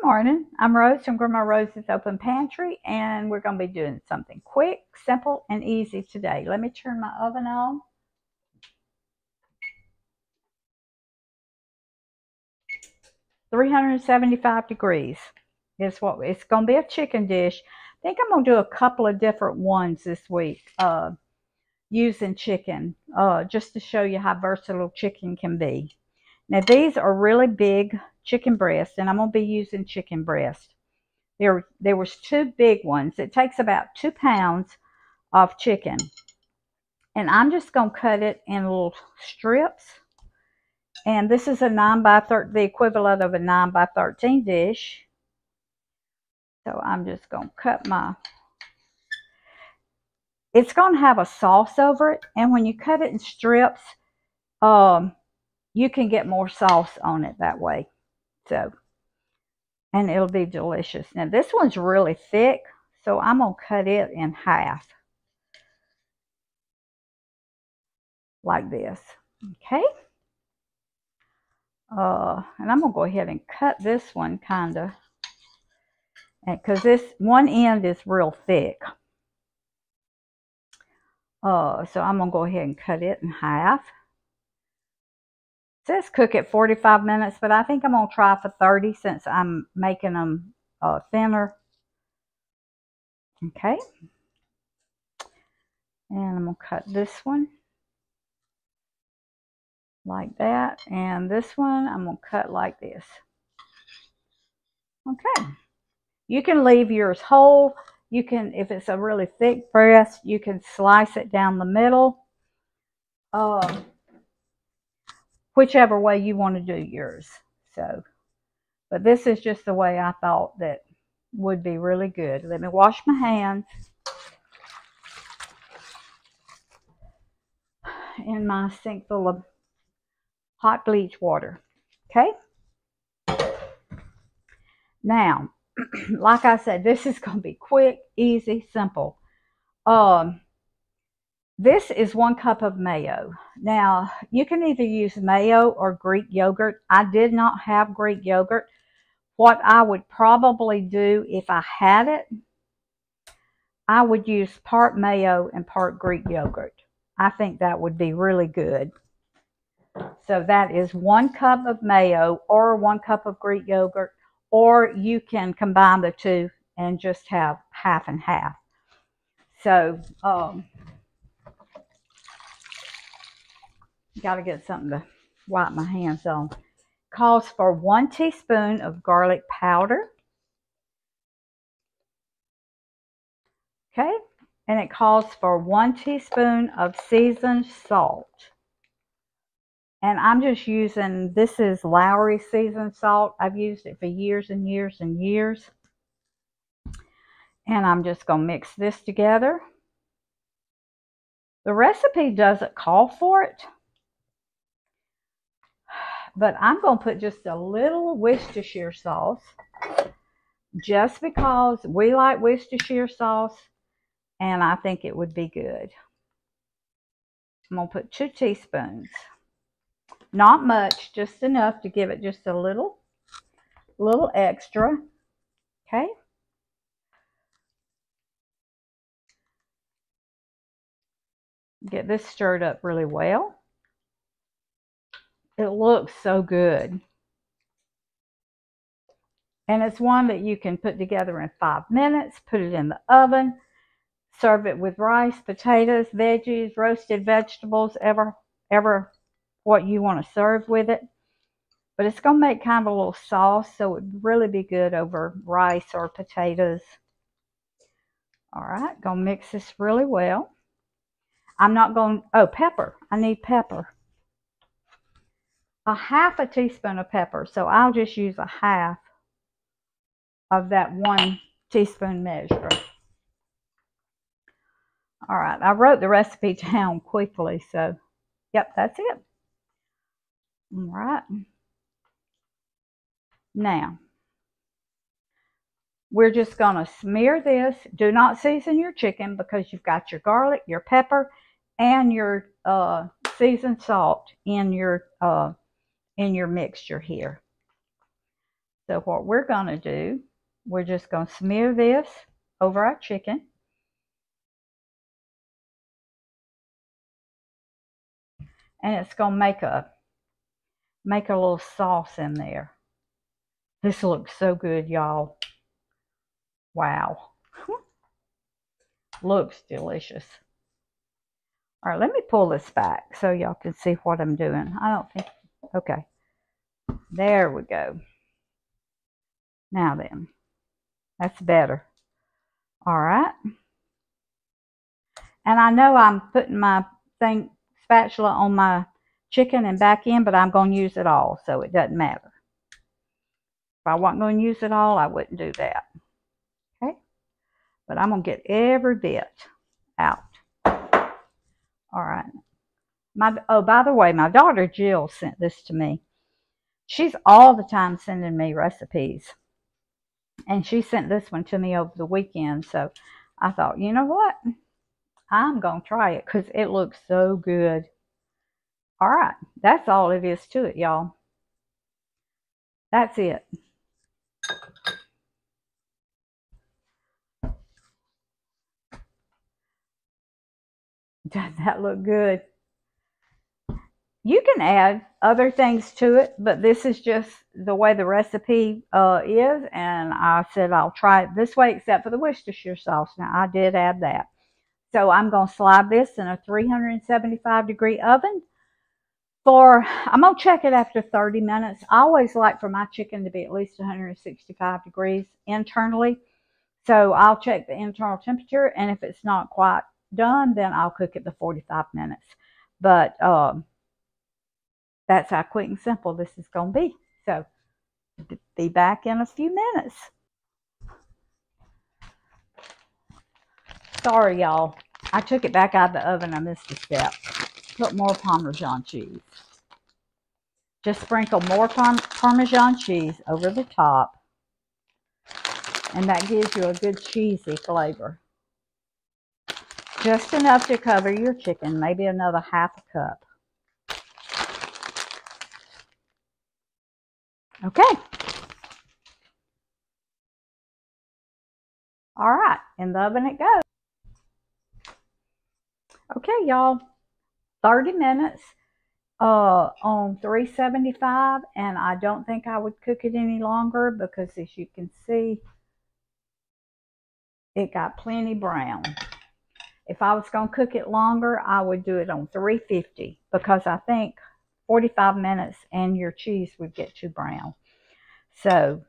morning. I'm Rose from Grandma Rose's Open Pantry, and we're going to be doing something quick, simple, and easy today. Let me turn my oven on. $375 is what it's going to be. A chicken dish. I think I'm going to do a couple of different ones this week using chicken, just to show you how versatile chicken can be. Now these are really big chicken breasts, and I'm going to be using chicken breast. There was two big ones. It takes about 2 pounds of chicken, and I'm just going to cut it in little strips. And this is a 9 by 13, the equivalent of a 9 by 13 dish. So I'm just going to cut my. It's going to have a sauce over it, and when you cut it in strips, you can get more sauce on it that way. So. And it'll be delicious. Now this one's really thick, so I'm going to cut it in half. Like this. Okay? And I'm going to go ahead and cut this one kind of. Because this one end is real thick. So I'm going to go ahead and cut it in half. It says cook it 45 minutes, but I think I'm going to try for 30 since I'm making them thinner. Okay. And I'm going to cut this one like that. And this one I'm going to cut like this. Okay. You can leave yours whole. You can, if it's a really thick breast, you can slice it down the middle. Whichever way you want to do yours. So, but this is just the way I thought that would be really good. Let me wash my hands in my sink full of hot bleach water. Okay. Now, like I said, this is going to be quick, easy, simple. This is 1 cup of mayo. Now, you can either use mayo or Greek yogurt. I did not have Greek yogurt. What I would probably do if I had it, I would use part mayo and part Greek yogurt. I think that would be really good. So that is 1 cup of mayo or 1 cup of Greek yogurt, or you can combine the two and just have half and half. So, got to get something to wipe my hands on. Calls for 1 teaspoon of garlic powder. Okay. And it calls for 1 teaspoon of seasoned salt. And I'm just using, this is Lowry seasoned salt. I've used it for years and years and years. And I'm just going to mix this together. The recipe doesn't call for it, but I'm going to put just a little Worcestershire sauce, just because we like Worcestershire sauce, and I think it would be good. I'm going to put 2 teaspoons. Not much, just enough to give it just a little extra. Okay. Get this stirred up really well. It looks so good. And it's one that you can put together in 5 minutes, put it in the oven, serve it with rice, potatoes, veggies, roasted vegetables, ever what you want to serve with it. But it's going to make kind of a little sauce, so it would really be good over rice or potatoes. All right, going to mix this really well. I'm not going, oh, pepper. I need pepper. A half a teaspoon of pepper, so I'll just use a half of that 1 teaspoon measure. All right, I wrote the recipe down quickly, so yep, that's it. All right. Now, we're just going to smear this. Do not season your chicken because you've got your garlic, your pepper, and your seasoned salt in your mixture here. So what we're going to do, we're just going to smear this over our chicken. And it's going to make a little sauce in there. This looks so good, y'all. Wow. Looks delicious. All right, let me pull this back so y'all can see what I'm doing. I don't think, okay. There we go. Now then, that's better. All right. And I know I'm putting my spatula on my chicken and back in, but I'm going to use it all, so it doesn't matter. If I wasn't going to use it all, I wouldn't do that. Okay? But I'm going to get every bit out. All right. Oh, by the way, my daughter Jill sent this to me. She's all the time sending me recipes. And she sent this one to me over the weekend. So I thought, you know what? I'm going to try it because it looks so good. All right. That's all it is to it, y'all. That's it. Doesn't that look good? You can add other things to it, but this is just the way the recipe is, and I said I'll try it this way, except for the Worcestershire sauce. Now, I did add that. So I'm going to slide this in a 375-degree oven I'm going to check it after 30 minutes. I always like for my chicken to be at least 165 degrees internally. So I'll check the internal temperature, and if it's not quite done, then I'll cook it to 45 minutes. But that's how quick and simple this is going to be. So be back in a few minutes. Sorry, y'all. I took it back out of the oven. I missed a step. Put more Parmesan cheese. Just sprinkle more Parmesan cheese over the top. And that gives you a good cheesy flavor. Just enough to cover your chicken. Maybe another half a cup. Okay. All right. In the oven it goes. Okay, y'all. 30 minutes. On 375, and I don't think I would cook it any longer because, as you can see, it got plenty brown. If I was going to cook it longer, I would do it on 350 because I think 45 minutes and your cheese would get too brown. So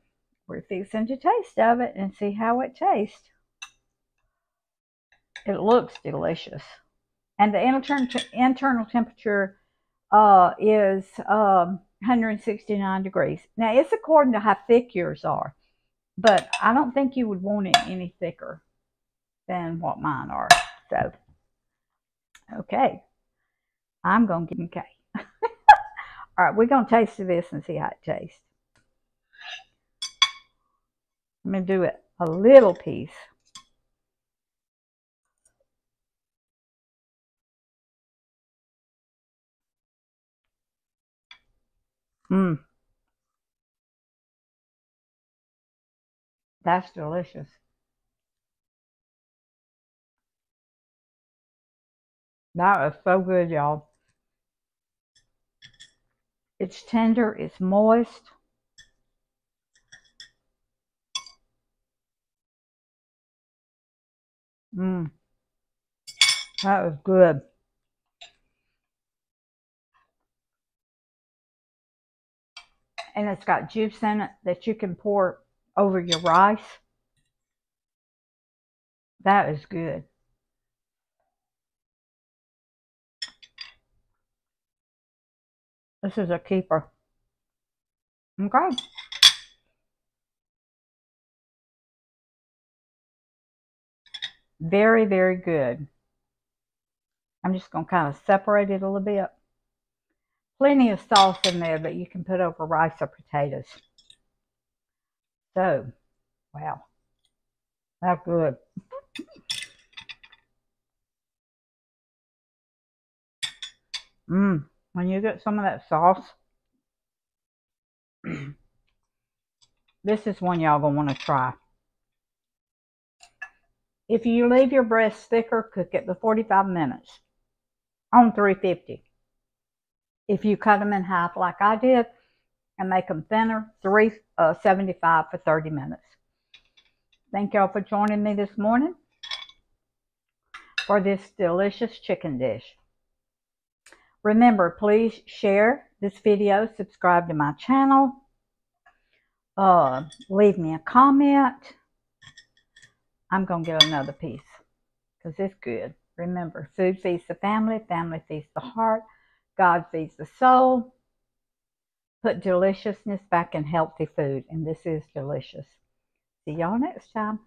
we're fixing to taste of it and see how it tastes. It looks delicious, and the internal temperature is 169 degrees. Now, it's according to how thick yours are, but I don't think you would want it any thicker than what mine are. So, okay, I'm going to get okay. All right, we're going to taste this and see how it tastes. I'm going to do it a little piece. That's delicious. That is so good, y'all. It's tender, it's moist. That was good. And it's got juice in it that you can pour over your rice. That is good. This is a keeper. Okay. Very, very good. I'm just going to kind of separate it a little bit. Plenty of sauce in there that you can put over rice or potatoes. So, wow. That's good. When you get some of that sauce, This is one y'all gonna want to try. If you leave your breast thicker, cook it for 45 minutes on 350. If you cut them in half like I did and make them thinner, 375 for 30 minutes. Thank y'all for joining me this morning for this delicious chicken dish. Remember, please share this video, subscribe to my channel, leave me a comment. I'm going to get another piece because it's good. Remember, food feeds the family, family feeds the heart, God feeds the soul. Put deliciousness back in healthy food, and this is delicious. See y'all next time.